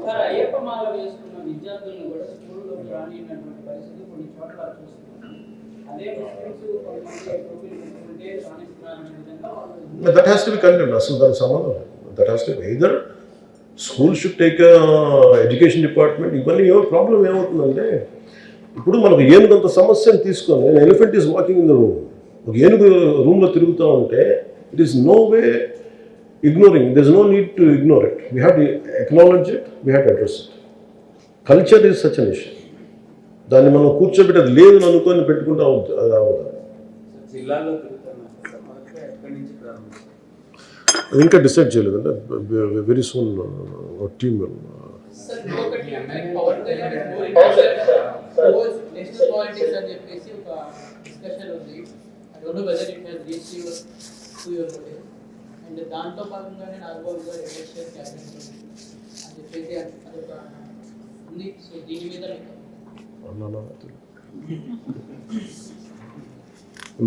Sir Ayyappa మాల వేసుకున్న విద్యార్థులను కూడా స్కూల్లోకి రానిటువంటి పరిస్థితి కొన్ని చోట్ల చూస్తున్నాం. అదే ముస్లిమ్స్ కొంతమంది టోపీలు పెట్టుకుంటే రాణిస్తున్నారనే విధంగా వాళ్ళు. That has to be condemned. అసలు దాని సంబంధం that has to be either school should take a education department. ఇవన్నీ ఏమో ప్రాబ్లం ఏమవుతుందంటే ఇప్పుడు మనకు ఏనుగంత సమస్యను తీసుకొని elephant is walking in the room, ఒక ఏనుగు రూమ్లో తిరుగుతూ ఉంటే it is no way ignoring. There's no need to ignore it. We have to acknowledge it, we have to address it. Culture is such an issue. దాన్ని మనం కూర్చోబెట్టేది లేదు అనుకొని పెట్టుకుంటా అది అవుతుంది. అది ఇంకా డిసైడ్ చేయలేదంటే వెరీ సూన్ టీమ్ అండ్ దాంతో భాగంగానే నాగబాబు గారు ఎలక్షన్ క్యాబినెట్ అని చెప్పేసి అదొక ఉంది. సో దీని మీద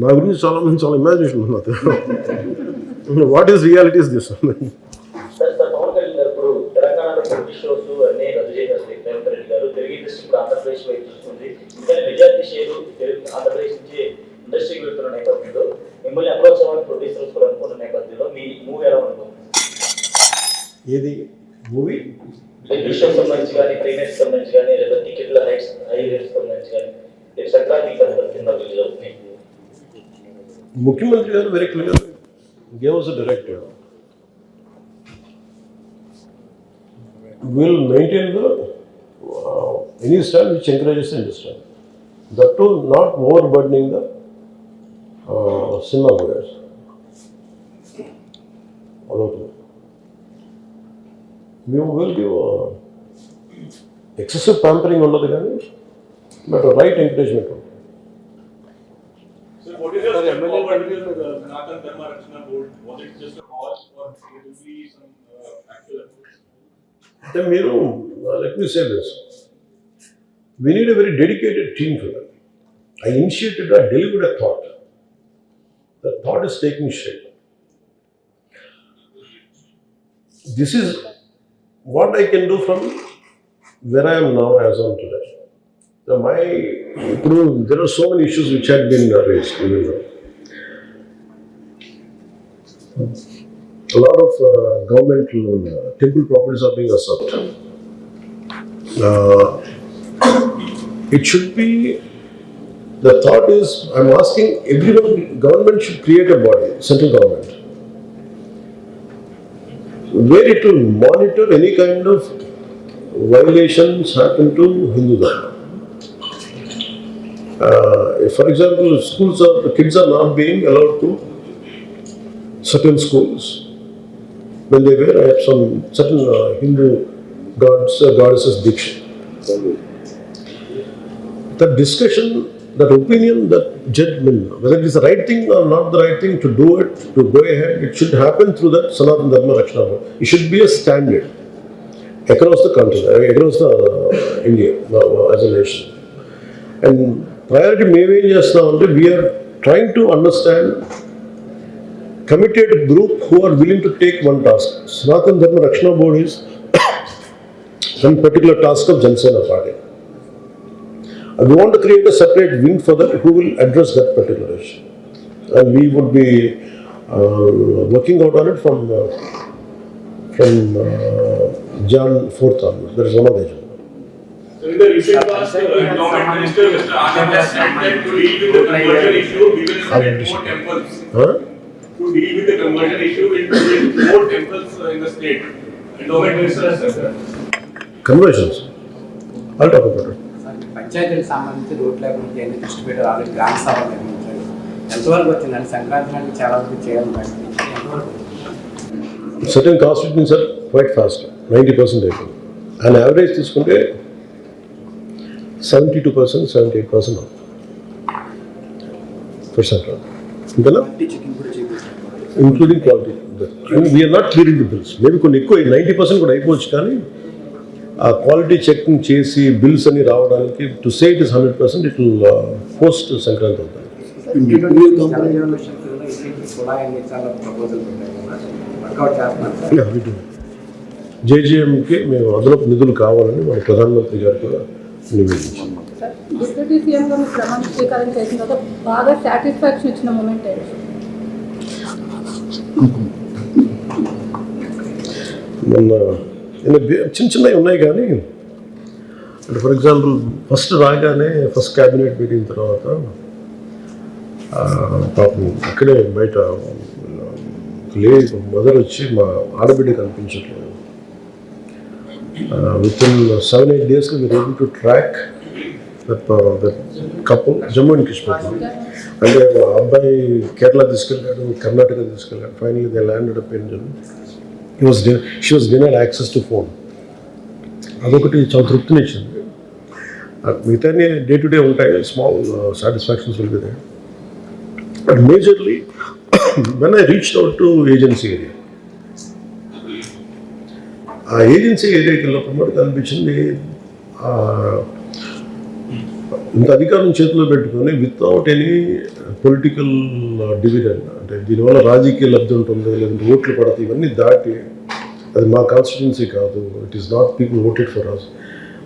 నా గురించి చాలా మంది చాలా ఇమాజినేషన్ ఉన్నది. What is reality is this? Pawan Kalyan గారు ఇప్పుడు తెలంగాణలో కొన్ని షోస్ అన్ని రద్దు చేశారు. రేవంత్ రెడ్డి గారు తెలుగు ఇండస్ట్రీ కూడా ఆంధ్రప్రదేశ్ వైపు చూస్తుంది. ఇంకా మెజార్టీ షేరు ఆంధ్రప్రదేశ్ నుంచి ఇండస్ట్రీకి వెళ్తున్న నేపథ్యంలో మిమ్మల్ని అప్రోచ్ అవ్వాలని ప్రొడ్యూసర్స్ కూడా అనుకున్న నేపథ్యంలో మీ మూవీ ఎలా ఉంటుంది? ఏది మూవీ షోకి సంబంధించి కానీ ప్రీమియర్స్ సంబంధించి కానీ లేదా టికెట్ల హై రేట్స్ సంబంధించి కానీ రేపు సంక్రాంతికి కింద రిలీజ్ అవుతుంది. ముఖ్యమంత్రి గారు very clear gave us a directive. We will maintain the any style which encourages the industry. That too not overburdening the cinema goers. We will give excessive pampering under the gun, but a right encouragement. So what is your step forward with the Sanatan Dharma Rakshana Board? Was it just a cause or it will be some actual efforts? Then, let me say this. We need a very dedicated team for that. I initiated or delivered a thought. The thought is taking shape. This is what I can do from where I am now as on today. So there are so many issues which had been raised. A lot of governmental temple properties are being assaulted. It should be, the thought is, I'm asking everyone, government should create a body, central government, where it will monitor any kind of violations happen to Hindu Dharma. For example, the kids are not being allowed to certain schools. When they were, I have some certain Hindu goddesses Diksha. That discussion, that opinion, that judgment, whether it is the right thing or not the right thing to do it, to go ahead, it should happen through that Sanatan Dharma Rakshana Board. It should be a standard across the country, across the India as a nation. And priority we are trying to understand committed group who are willing to take one task. Sanatan Dharma Rakshana Board is some particular task of Jansena party. We want to create a separate wing for that who will address that particular issue. And we would be working out on it from Jan 4th onwards. There is another agenda. So in the recent past, Government Minister Mr. Anand has said that to deal with the conversion issue, we will set more temples. To deal with the conversion issue, we will build more temples in the state. And Government Minister has said that. Conversions. I'll talk about it. పంచాయతీలకు సంబంధించి రోడ్ల అభివృద్ధి అన్ని దృష్టి పెట్టారు. Already గ్రామ సభలు నిర్మించారు. ఎంతవరకు వచ్చిందండి? సంక్రాంతి నాటికి చాలా వరకు చేయాలి. Certain constituencies are quite fast, 90% అయిపోయింది. And average తీసుకుంటే 72%, 78% for Sankrant. Including quality. And we are not clearing the bills. Maybe కొన్ని ఎక్కువ 90% కూడా అయిపోవచ్చు, కానీ ఆ క్వాలిటీ చెకింగ్ చేసి బిల్స్ అన్ని రావడానికి to say it is 100%, it will post Sankranti అవుతుంది. Yeah, we do. జేజేఎంకి మేము అదనపు నిధులు కావాలని మన ప్రధానమంత్రి గారు కూడా నివేదించాం. డిప్యూటీ సీఎంగా మీరు ప్రమాణ స్వీకారం చేసిన తర్వాత బాగా సాటిస్ఫాక్షన్ ఇచ్చిన మూమెంట్ ఏంటి? మొన్న చిన్న చిన్నవి ఉన్నాయి కానీ అంటే ఫర్ ఎగ్జాంపుల్ ఫస్ట్ రాగానే ఫస్ట్ క్యాబినెట్ మీటింగ్ తర్వాత పాపం అక్కడే బయట లేదు మదర్ వచ్చి మా ఆడబిడ్డ కనిపించట్లేదు. Within 7-8 days we're able to track that couple Jammu and Kashmir. అంటే అబ్బాయి కేరళ తీసుకెళ్ళాడు, కర్ణాటక తీసుకెళ్ళాడు. Finally they landed up in Jammu. She was denied access to phone. అదొకటి చాలా తృప్తినిచ్చింది. మిగతా డే టు డే ఉంటాయి, small satisfactions will be there. But majorly when I reached out to agency area, ఆ ఏజెన్సీ ఏరియాకి వెళ్ళినప్పుడు మనకు అనిపించింది ఇంత అధికారం చేతిలో పెట్టుకొని వితౌట్ ఎనీ పొలిటికల్ డివిడెండ్, అంటే దీనివల్ల రాజకీయ లబ్ధి ఉంటుంది లేదంటే ఓట్లు పడతాయి, ఇవన్నీ దాటి అది మా కాన్స్టిట్యున్సీ కాదు, it is not people voted for us,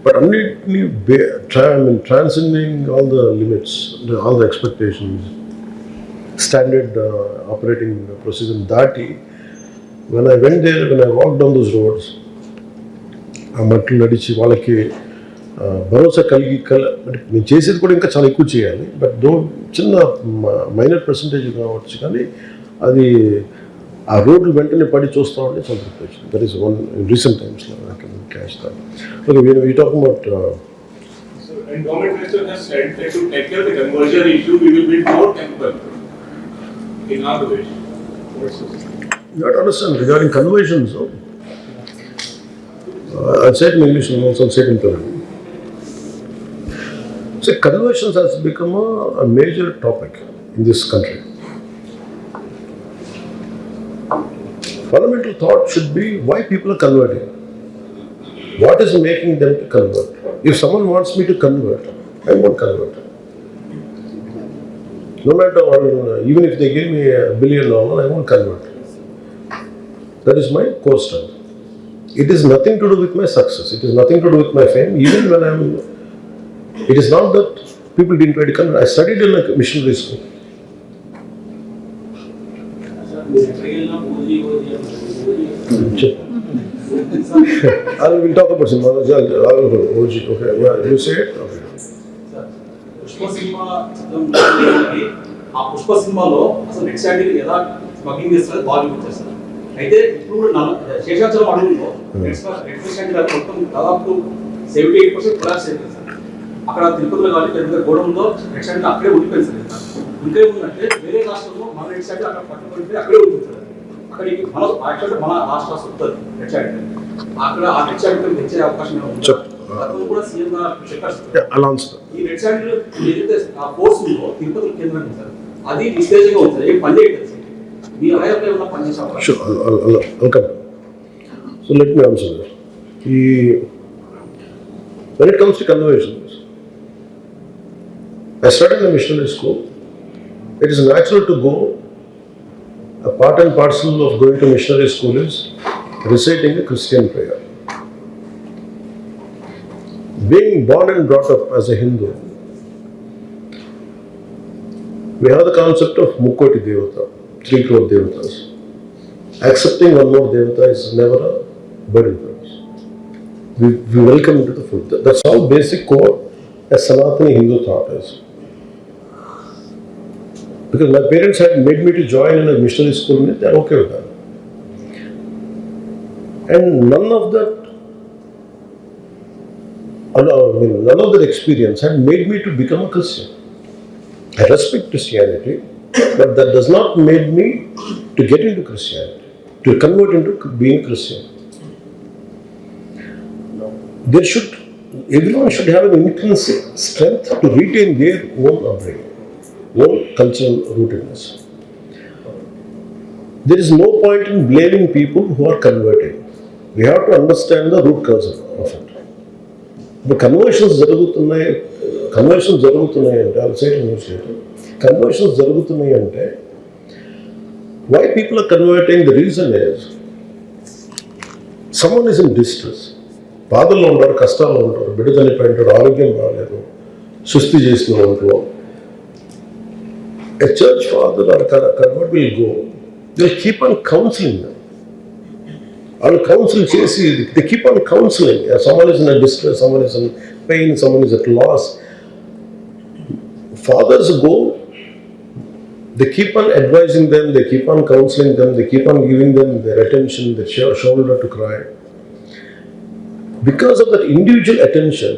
but అన్నిటినీ transcending all the limits, all the expectations, standard operating procedure దాటి when I went there, when I walked down those roads, ఆ మట్లు నడిచి వాళ్ళకి భరోసా కలిగి నేను చేసేది కూడా ఇంకా చాలా ఎక్కువ చేయాలి, బట్ చిన్న మైనర్ పర్సంటేజ్ కావచ్చు, కానీ అది ఆ రోడ్లు వెంటనే పడి చూస్తూ ఉంటే చాలా తృప్తి వచ్చింది. That is one in recent టైమ్స్లో I can catch that. Okay, we talk about and government minister has said that to take care of the conversion issue, we will build more temples in Andhra Pradesh. You have to understand regarding conversions. I'll say it in English and also say it in Telugu. So conversions has become a major topic in this country. Fundamental thought should be why people are converting. What is making them to convert? If someone wants me to convert, I won't convert. No matter what, even if they give me $1 billion, I won't convert. That is my core strength. It is nothing to do with my success. It is nothing to do with my fame. Even when it is not that people didn't try to convert. I studied in a missionary school. We'll talk about some others. Okay, you say it? Okay. Pushpa cinema ఆ పుష్ప సినిమాలో అసలు next handle ఎలా smuggling చేస్తారు బాగా చూపించేస్తారు. అయితే ఇప్పుడు కూడా శేషాచలం అడవుల్లో నెక్స్ట్ హ్యాండిల్ మొత్తం దాదాపు 78% కొలాప్స్ అయిపోయింది సార్. అక్కడ తిరుపతిలో కానీ పెద్ద గోడంలో నెక్స్ట్ హ్యాండిల్ అక్కడే ఉండిపోయింది సార్. ఇంకేముందంటే వేరే రాష్ట్రంలో మన నెక్స్ట్ హ్యాండిల్ అక్కడ పట్టుకుంటే అక్కడే ఉంటుంది. అక్కడికి మన యాక్చువల్గా మన రాష్ట్ర వస్తుంది నెక్స్ట్ హ్యాండిల్. అక్కడ ఆ నెక్స్ట్ హ్యాండిల్ తెచ్చే అవకాశం ఏముంది? కూడా సీఎం ఈ రెడ్ హ్యాండిల్ ఏదైతే ఆ ఫోర్స్ ఉందో తిరుపతి కేంద్రం సార్, అది నిస్తేజంగా ఉంటుంది, ఏం పని చేయట్లేదు సార్. మీ హయాంలో ఏమన్నా పని చేసే అవకాశం? So let me answer that. When it comes to conversions, I studied in a missionary school. It is natural to go. A part and parcel of going to missionary school is reciting a Christian prayer. Being born and brought up as a Hindu, we have the concept of Mukkoti Devata, 3 crore Devatas. Accepting one more Devata is never a burden for us. We welcome into the fold. That's how basic core as Sanatani Hindu thought is. Because my parents had made me to join in a missionary school, they are okay with that. And none of that experience had made me to become a Christian. I respect Christianity, but that does not make me to get into Christianity, to convert into being Christian. Everyone should have an intrinsic strength to retain their own upbringing, own cultural rootedness. There is no point in blaming people who are converting. We have to understand the root cause of it. The conversions జరుగుతున్నాయి అంటే why people are converting, the reason is someone is in distress, బాధల్లో ఉంటారు, కష్టాల్లో ఉంటారు, బిడ్డ చనిపోయి ఉంటారు, ఆరోగ్యం బాగాలేదు, సుస్థి చేసిన ఒంట్లో, a church father or convert will go, they'll keep on counseling them. I'll counsel chesi, they keep on counseling. Someone is in a distress, someone is in pain, someone is at loss. Fathers go, they keep on advising them, they keep on counseling them, they keep on giving them their attention, their shoulder to cry. Because of that individual attention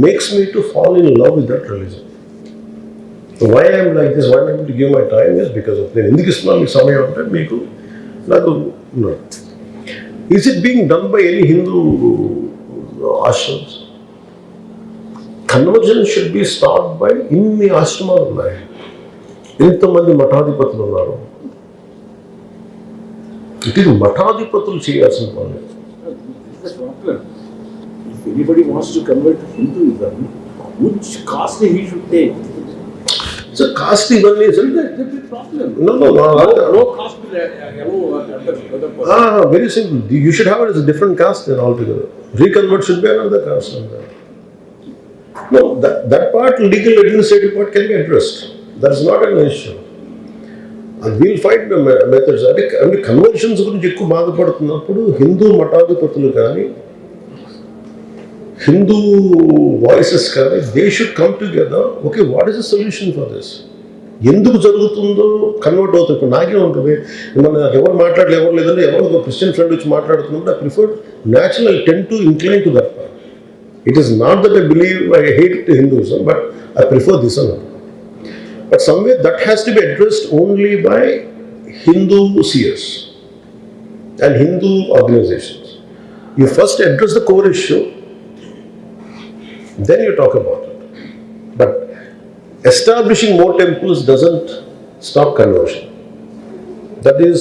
makes me to fall in love with that religion. So why I am like this, why I am able to give my time is because of that. ఎందుకు ఇస్తున్నాను మీకు సమయం అంటే మీకు నాకు no. Is it being done by any Hindu ashrams? Conversion should be started by ఇన్ని ఆశ్రమాలు ఉన్నాయి, ఎంతమంది మఠాధిపతులు ఉన్నారు. ఇది మఠాధిపతులు చేయాల్సిన పని. If anybody wants to convert to Hinduism, which caste he should take? So caste ఇవన్నీ That's a big problem. no, No caste will allow very simple. You should have it as a different caste then altogether. Reconvert should be another caste. No, that part, legal administrative part can be addressed. That is not an issue. And we'll find the methods. అంటే conversions గురించి ఎక్కువ బాధపడుతున్నప్పుడు హిందూ మఠాధిపతులు కానీ Hindu voices కానీ they should come together. Okay, what is the solution for this? ఎందుకు జరుగుతుందో convert అవుతుంది. ఇప్పుడు నాకే ఉంటుంది, మన ఎవరు మాట్లాడలేదు, ఎవరు లేదంటే ఎవరు ఒక క్రిస్టియన్ ఫ్రెండ్ వచ్చి మాట్లాడుతున్నప్పుడు I prefer natural, I tend to incline to that part. It is not that I believe I hate Hinduism, but I prefer this one. But somewhere that has to be addressed only by Hindu seers and Hindu organizations. You first address the core issue, then you talk about it. But establishing more temples doesn't stop conversion. That is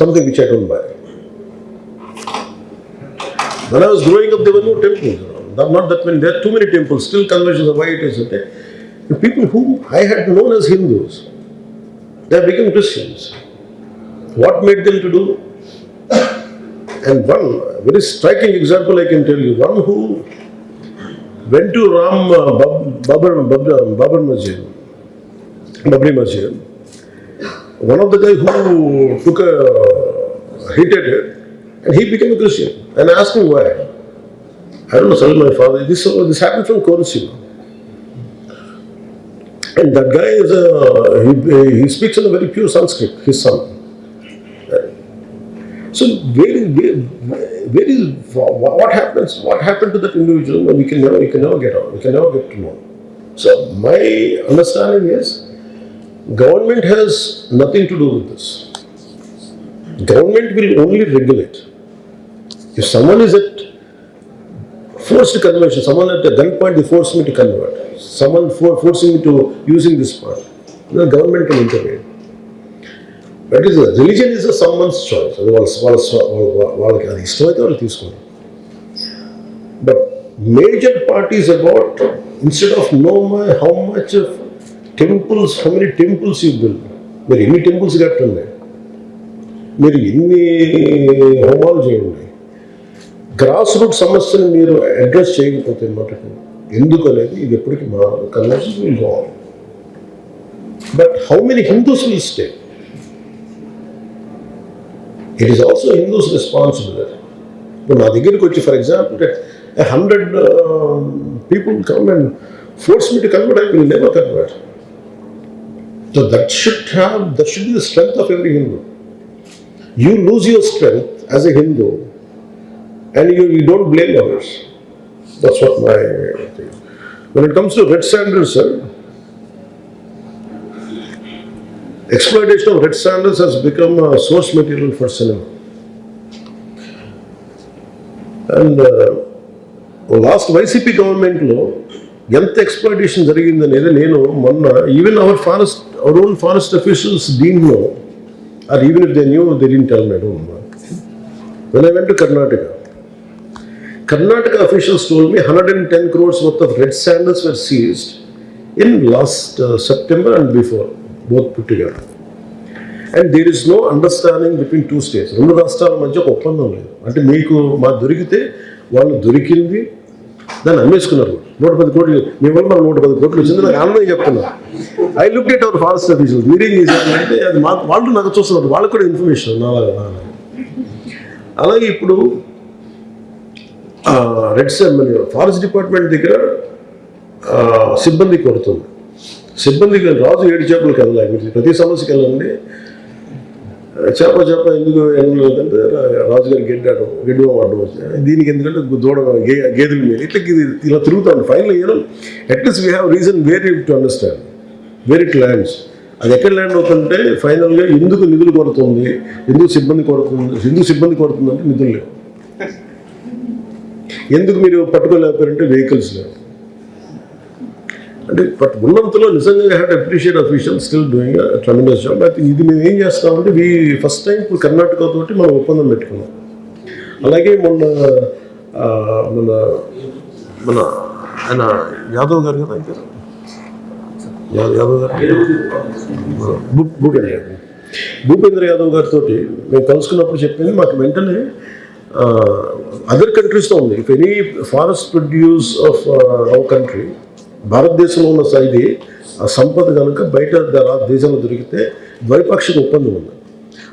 something which I don't buy. When I was growing up, there were no temples around. Not that many. There are too many temples. Still conversions are why it is. The people whom I had known as Hindus, they have become Christians. What made them to do? And one very striking example I can tell you. One who went to Ram Babri Masjid. One of the guys who took a hit at it, and he became a Christian. And I asked him why. I don't know, tell my father, this happened from Korensiva. And that guy is he speaks in a very pure Sanskrit, his son. So what happened to that individual? We can never get out. We can never get to know. So my understanding is, government has nothing to do with this. Government will only regulate. If someone is at forced conversion, someone at a gunpoint, they force me to convert. Someone forcing me to using this part, the government can intervene. But religion is someone's choice. But major part is about, instead of how much of temples, how many temples you build. There any temples got to there. There any homal చేయండి. Grass root సమస్యను మీరు address చేయకపోతే మటుకు ఎందుకు అనేది ఇది ఎప్పటికీ మా conversion will go on. But how many Hindus will stay? It is also Hindus responsibility. ఇప్పుడు నా దగ్గరికి వచ్చి for example 100 people come and force me to convert, I will never convert. So that should be the strength of every Hindu. You lose your strength as a Hindu and you don't blame others. That's what my thing. When it comes to red sandals, sir, exploitation of red sandals has become a source material for cinema. And last YCP government lo ఎంత exploitation జరిగిందనేది నేను మొన్న even our own forest officials didn't know, or even if they knew, they didn't tell me. I don't know. When I went to Karnataka officials told me 110 crores worth of red sandals were seized in last September and before, both put together. And there is no understanding between 2 states. 2 రాష్ట్రాల మధ్య ఒక ఒప్పందం లేదు. అంటే మీకు మా దొరికితే వాళ్ళు దొరికింది దాన్ని అమ్మేసుకున్నారు. 110 కోట్లు మీ వల్ల మనం 110 కోట్లు వచ్చింది నాకు ఆనందం చెప్తున్నారు. I look at our forest officers, మీరేం చేశారు అంటే అది వాళ్ళు నాకు చూస్తున్నారు, వాళ్ళకు కూడా ఇన్ఫర్మేషన్ నాలాగా. అలాగే ఇప్పుడు ఫారెస్ట్ డిపార్ట్మెంట్ దగ్గర సిబ్బంది కొడుతుంది. సిబ్బందికి రాజు 7 చేపలకు వెళ్ళాలి. మీరు ప్రతి సమస్యకి వెళ్ళండి, చేప ఎందుకు వెళ్ళలేదంటే రాజుగారి గడ్డి వాడడం వచ్చాయి, దీనికి ఎందుకంటే గేదెల మీద ఇట్లా ఇలా తిరుగుతాను. Final at least we have reason where it to understand where it lands. అది ఎక్కడ ల్యాండ్ అవుతుంటే ఫైనల్గా ఎందుకు నిధులు కొడుతుంది, ఎందుకు సిబ్బంది కొడుతుంది అంటే నిధులు లేవు. ఎందుకు మీరు పట్టుకోలేకపోయారంటే వెహికల్స్ లేవు. అంటే బట్ ఉన్నంతలో నిజంగా have to appreciate official still doing tremendous job. అయితే ఇది మేము ఏం చేస్తామంటే ఫస్ట్ టైం ఇప్పుడు కర్ణాటక తోటి మనం ఒప్పందం పెట్టుకున్నాం. అలాగే మొన్న ఆయన యాదవ్ గారు కదా, ఇంకా యాదవ్ గారు భూపేంద్ర యాదవ్ గారితో మేము కలుసుకున్నప్పుడు చెప్పింది మాకు వెంటనే అదర్ కంట్రీస్తో ఉంది. If any forest produce of our country, భారతదేశంలో ఉన్న ఇది ఆ సంపద కనుక బయట దేశంలో దొరికితే ద్వైపాక్షిక ఒప్పందం ఉంది.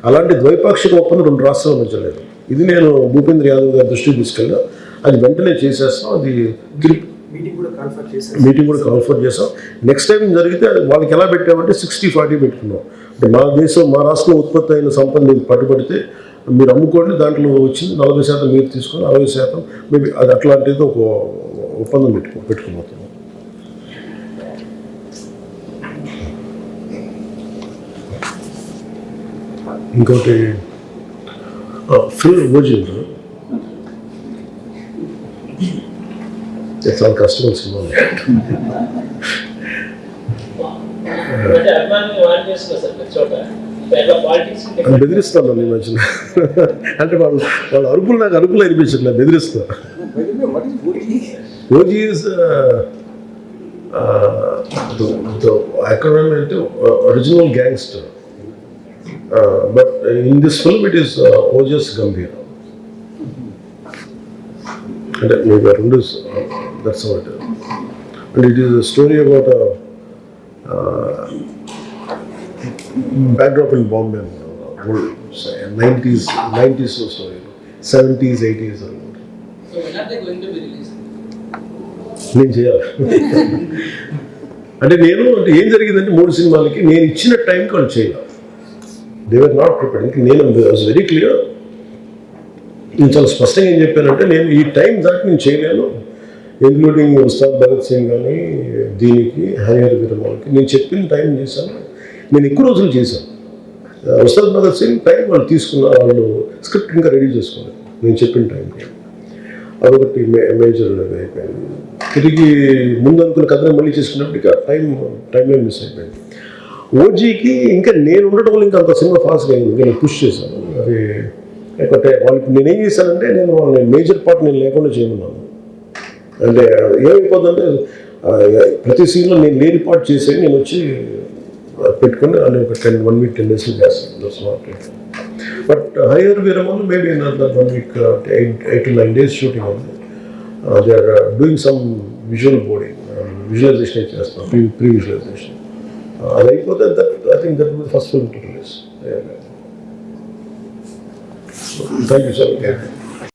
అలాంటి ద్వైపాక్షిక ఒప్పందం 2 రాష్ట్రాల మధ్య లేదు. ఇది నేను భూపేంద్ర యాదవ్ గారి దృష్టికి తీసుకెళ్ళా. అది వెంటనే చేసేస్తాం. అది మీటింగ్ కూడా కాన్ఫర్ చేసాం. నెక్స్ట్ టైం జరిగితే వాళ్ళకి ఎలా పెట్టామంటే 60-40 పెట్టుకున్నాం. అంటే మా రాష్ట్రంలో ఉత్పత్తి అయిన సంపద పట్టుబడితే మీరు అమ్ముకోండి, దాంట్లో వచ్చింది 40% మీరు తీసుకొని 60% మేబీ అది అట్లాంటిది ఒక ఒప్పందం పెట్టుకోబోతున్నాం. ఇంకోటి ఫిల్ ఓజీ చాలా కష్టమైన సినిమా. బెదిరిస్తాను ఈ మధ్యన. అంటే వాళ్ళ అరుపులు నాకు అరుపులు అనిపించట్లేదు, బెదిరిస్తాను. ఓజీ ఈజ్ acronym అంటే original gangster. But in this film it is Ojas Gambhir. And that's how it is. And it is a story about a backdrop in Bombay, old 90s story, 70s, 80s. So when are they going to be released? నేను చేయాలి. అంటే ఏం జరిగిందంటే 3 సినిమాలకి నేను ఇచ్చిన టైంకి వాళ్ళు చేయాలి. They were not prepared. నేను వాజ్ వెరీ క్లియర్. నేను చాలా స్పష్టంగా ఏం చెప్పానంటే నేను ఈ టైం దాటి నేను చేయలేను, ఇంక్లూడింగ్ ఉస్తాద్ భగత్ సింగ్ కానీ దీనికి హరిహర వీరమల్కి నేను చెప్పిన టైం చేశాను. నేను ఎక్కువ రోజులు చేశాను. ఉస్తాద్ భగత్ సింగ్ టైం వాళ్ళు తీసుకున్నారు, వాళ్ళు స్క్రిప్ట్ ఇంకా రెడీ చేసుకోలేదు నేను చెప్పిన టైంకి. అదొకటి మేజర్ అయిపోయింది. తిరిగి ముందు అనుకున్న కథను మళ్ళీ చేసుకున్నప్పటికీ ఆ టైంలో మిస్ అయిపోయింది. ఓజీకి ఇంకా నేను ఉండటం వల్ల ఇంకా అంత సినిమా ఫాస్ట్గా అయింది. ఇంకా నేను పుష్ చేశాను. అది లేకపోతే వాళ్ళకి నేనేం చేశానంటే నేను వాళ్ళని మేజర్ పార్ట్ నేను లేకుండా చేయమన్నాను. అంటే ఏమైపోతుందంటే ప్రతి సీన్లో నేను లేని పార్ట్ చేసేది నేను వచ్చి పెట్టుకుని అని ఒక 1 week 10 days చేస్తాను. But Harihara Veeramal maybe another 1 week 8 to 9 days shooting ఉంది. They are doing some visualization చేస్తాం, ప్రీ విజువలైజేషన్. అది అయిపోతే I think that will first film to release. Thank you sir.